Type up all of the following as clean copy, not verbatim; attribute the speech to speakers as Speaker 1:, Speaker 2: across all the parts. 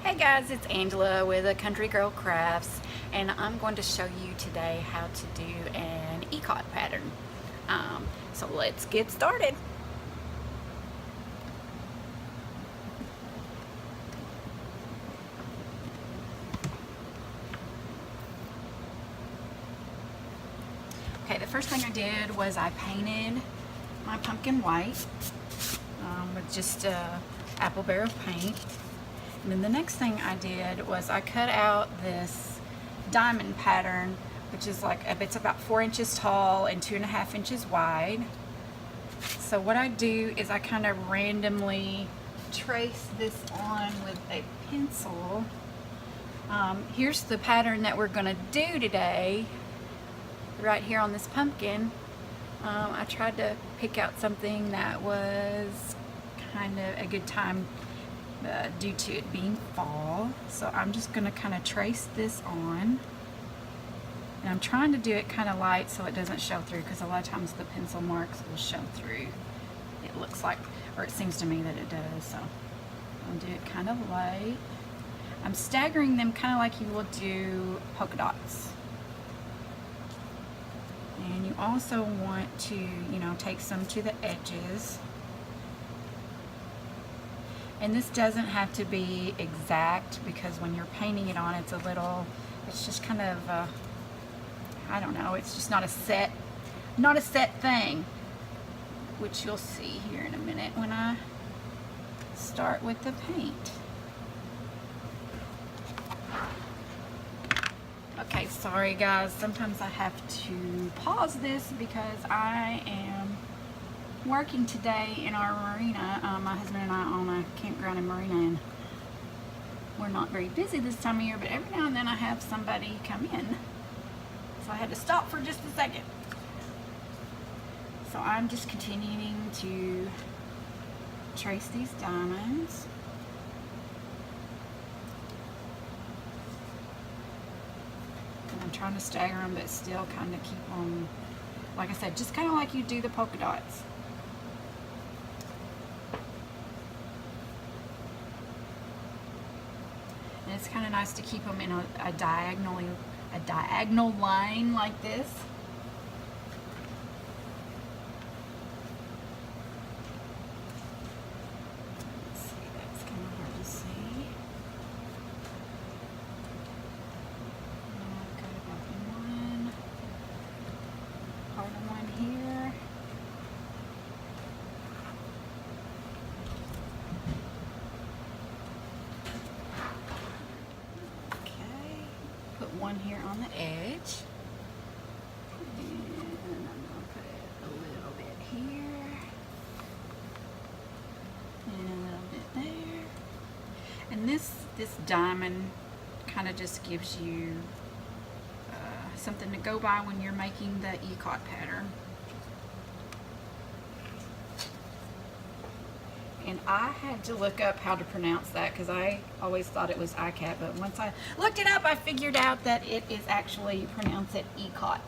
Speaker 1: Hey guys, it's Angela with a Country Girl Crafts, and I'm going to show you today how to do an Ikat pattern. So let's get started. Okay, the first thing I did was I painted my pumpkin white with just apple barrel paint. And then the next thing I did was I cut out this diamond pattern, which is like, it's about 4 inches tall and 2.5 inches wide. So what I do is I kind of randomly trace this on with a pencil. Here's the pattern that we're gonna do today, right here on this pumpkin. I tried to pick out something that was kind of a good time due to it being fall. So I'm just going to kind of trace this on, and I'm trying to do it kind of light so it doesn't show through, because a lot of times the pencil marks will show through. It looks like, or it seems to me that it does. So I'll do it kind of light. I'm staggering them kind of like you will do polka dots. And you also want to, take some to the edges. And this doesn't have to be exact, because when you're painting it on, it's just kind of, I don't know, it's just not a set thing, which you'll see here in a minute when I start with the paint. Okay, sorry guys, sometimes I have to pause this because I am working today in our marina. My husband and I own a campground in marina, and we're not very busy this time of year, but every now and then I have somebody come in, so I had to stop for just a second. So I'm just continuing to trace these diamonds. And I'm trying to stagger them, but still kind of keep them, like I said, just kind of like you do the polka dots. And it's kind of nice to keep them in a diagonal line like this. Let's see, that's kind of hard to see. I've got about one part of one here. Put one here on the edge, and I'm going to put it a little bit here, and a little bit there. And this diamond kind of just gives you something to go by when you're making the Ikat pattern. And I had to look up how to pronounce that, because I always thought it was Ikat, but once I looked it up, I figured out that it is actually, you pronounce it Ikat.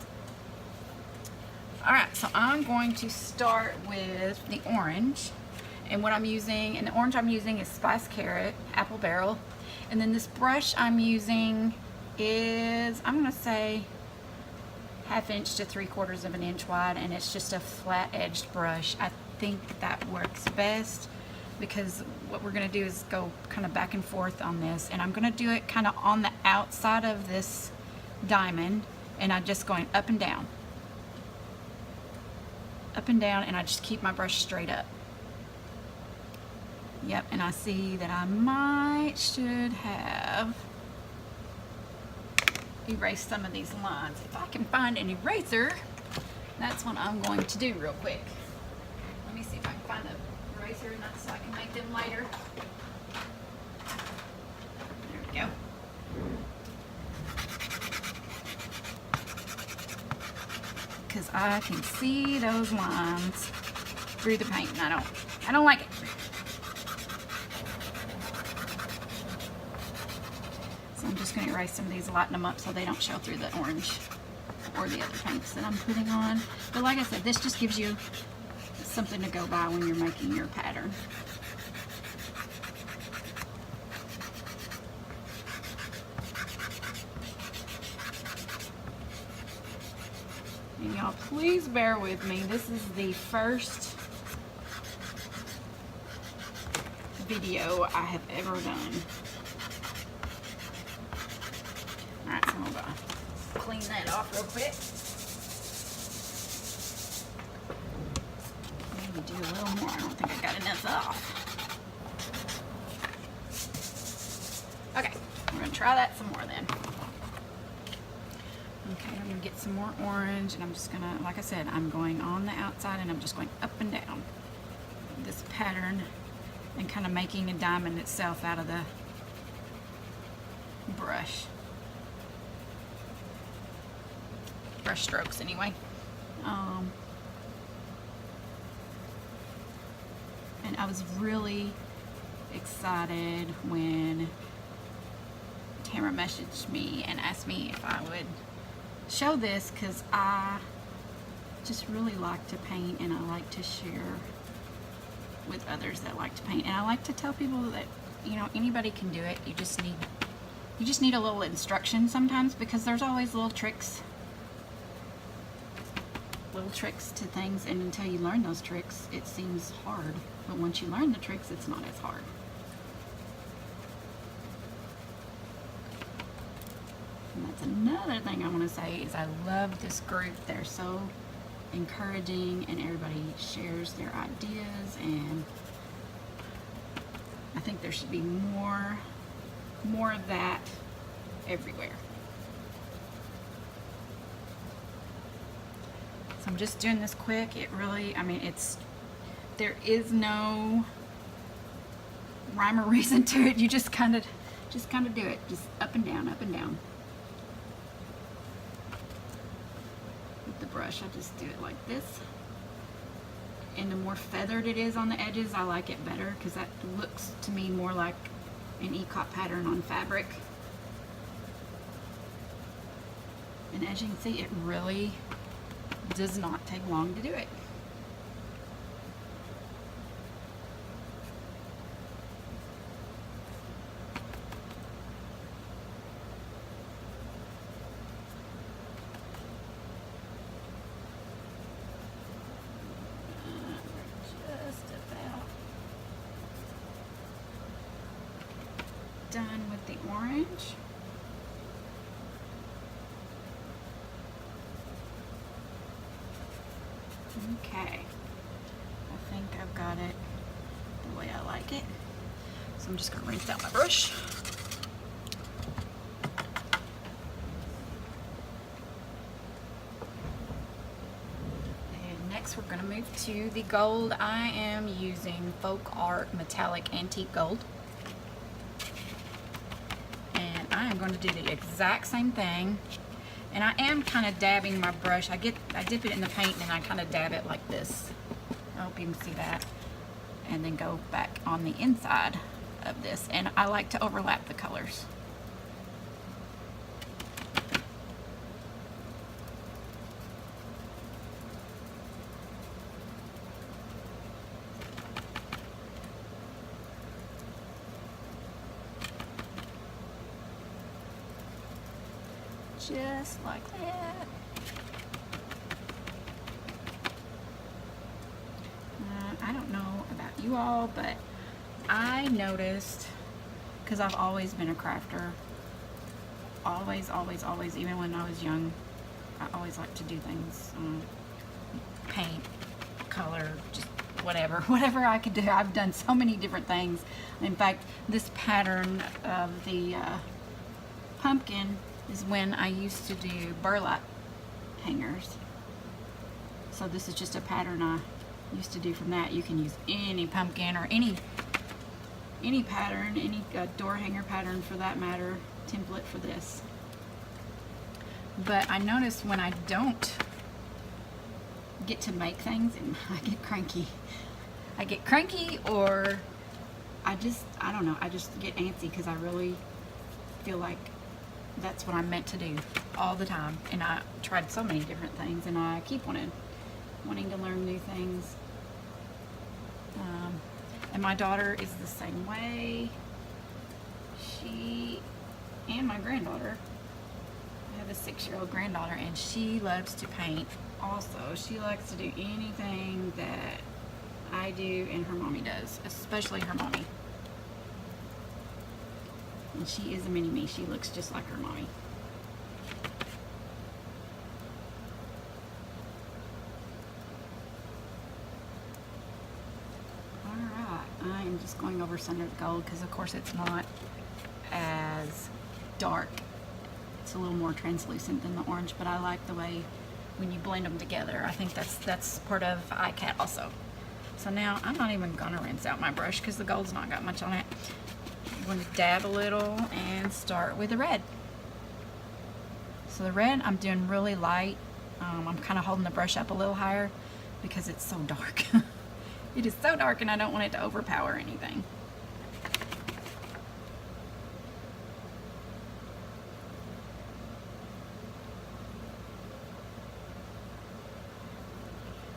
Speaker 1: Alright, so I'm going to start with the orange. And what I'm using, and the orange I'm using is Spice Carrot, Apple Barrel. And then this brush I'm using is, I'm going to say, 1/2 inch to 3/4 of an inch wide, and it's just a flat edged brush. I think that works best, because what we're going to do is go kind of back and forth on this, and I'm going to do it kind of on the outside of this diamond, and I'm just going up and down, and I just keep my brush straight up. Yep, and I see that I should have erased some of these lines. If I can find an eraser, that's what I'm going to do real quick. Let me see if I can find the eraser, and that's so I can make them later. There we go. Because I can see those lines through the paint, and I don't like it. So I'm just going to erase some of these, lighten them up so they don't show through the orange or the other paints that I'm putting on. But like I said, this just gives you something to go by when you're making your pattern. And y'all, please bear with me. This is the first video I have ever done. Alright, so I'm gonna clean that off real quick. Maybe do a little more. I don't think I got enough off. Okay, we're gonna try that some more then. Okay, I'm gonna get some more orange, and I'm just gonna, like I said, I'm going on the outside and I'm just going up and down this pattern and kind of making a diamond itself out of the brush strokes anyway. And I was really excited when Tamara messaged me and asked me if I would show this, because I just really like to paint and I like to share with others that like to paint, and I like to tell people that, you know, anybody can do it. You just need a little instruction sometimes, because there's always little tricks to things, and until you learn those tricks it seems hard, but once you learn the tricks it's not as hard. And that's another thing I want to say is I love this group. They're so encouraging and everybody shares their ideas, and I think there should be more of that everywhere. So I'm just doing this quick. It really, I mean, there is no rhyme or reason to it. You just kind of do it, just up and down, up and down. With the brush, I just do it like this. And the more feathered it is on the edges, I like it better, because that looks to me more like an Ikat pattern on fabric. And as you can see, it really does not take long to do it. Done with the orange. Okay, I think I've got it the way I like it. So I'm just going to rinse out my brush. And next we're going to move to the gold. I am using Folk Art Metallic Antique Gold. I am going to do the exact same thing, and I am kind of dabbing my brush. I dip it in the paint and I kind of dab it like this. I hope you can see that. And then go back on the inside of this, and I like to overlap the colors. Just like that. I don't know about you all, but I noticed, because I've always been a crafter, always, even when I was young, I always liked to do things, paint, color, just whatever I could do. I've done so many different things. In fact, this pattern of the pumpkin is when I used to do burlap hangers. So this is just a pattern I used to do from that. You can use any pumpkin or any pattern, any door hanger pattern for that matter, template for this. But I notice when I don't get to make things, and I get cranky. I get cranky, or I don't know, I just get antsy, because I really feel like that's what I'm meant to do all the time. And I tried so many different things, and I keep wanting to learn new things. And my daughter is the same way. She and my granddaughter, I have a 6-year-old granddaughter, and she loves to paint also, she likes to do anything that I do and her mommy does, especially her mommy. And she is a mini-me. She looks just like her mommy. Alright, I am just going over Sundered Gold because of course it's not as dark. It's a little more translucent than the orange, but I like the way when you blend them together. I think that's part of Ikat also. So now I'm not even gonna rinse out my brush because the gold's not got much on it. I'm going to dab a little and start with the red. So the red I'm doing really light. I'm kind of holding the brush up a little higher because it's so dark. It is so dark and I don't want it to overpower anything.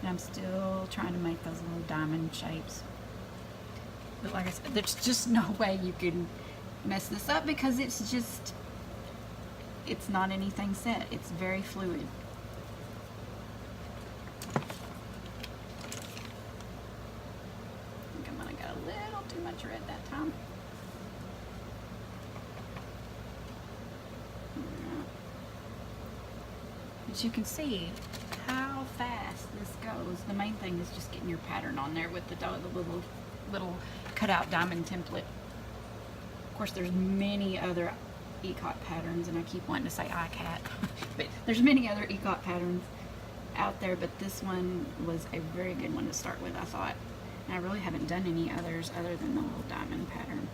Speaker 1: And I'm still trying to make those little diamond shapes. But like I said, there's just no way you can mess this up because it's not anything set. It's very fluid. I think I might have got a little too much red that time. But you can see how fast this goes. The main thing is just getting your pattern on there with the little cutout diamond template. Of course, there's many other Ikat patterns, and I keep wanting to say Ikat, but there's many other Ikat patterns out there, but this one was a very good one to start with, I thought. And I really haven't done any others other than the little diamond pattern.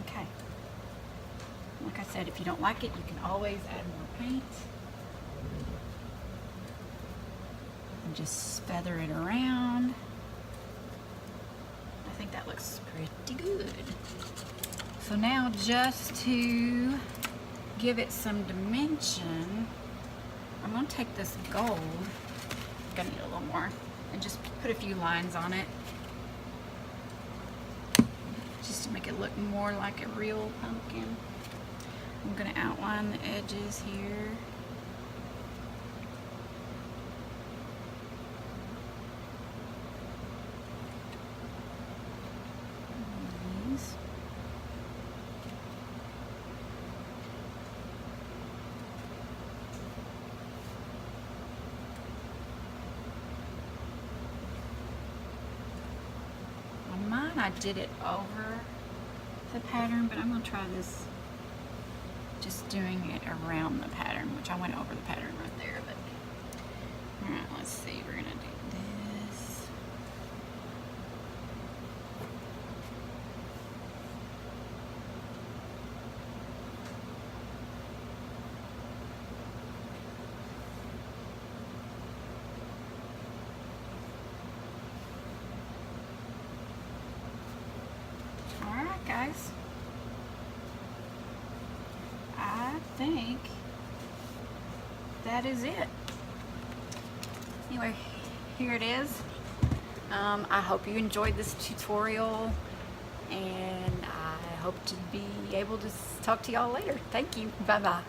Speaker 1: Okay. Like I said, if you don't like it, you can always add more paint. And just feather it around. I think that looks pretty good. So now just to give it some dimension, I'm going to take this gold, I'm going to need a little more, and just put a few lines on it. Just to make it look more like a real pumpkin. I'm going to outline the edges here. I did it over the pattern, but I'm going to try this just doing it around the pattern, which I went over the pattern right there. But alright, let's see, we're going to do this. Guys, I think that is it. Anyway, here it is. I hope you enjoyed this tutorial, and I hope to be able to talk to y'all later. Thank you. Bye-bye.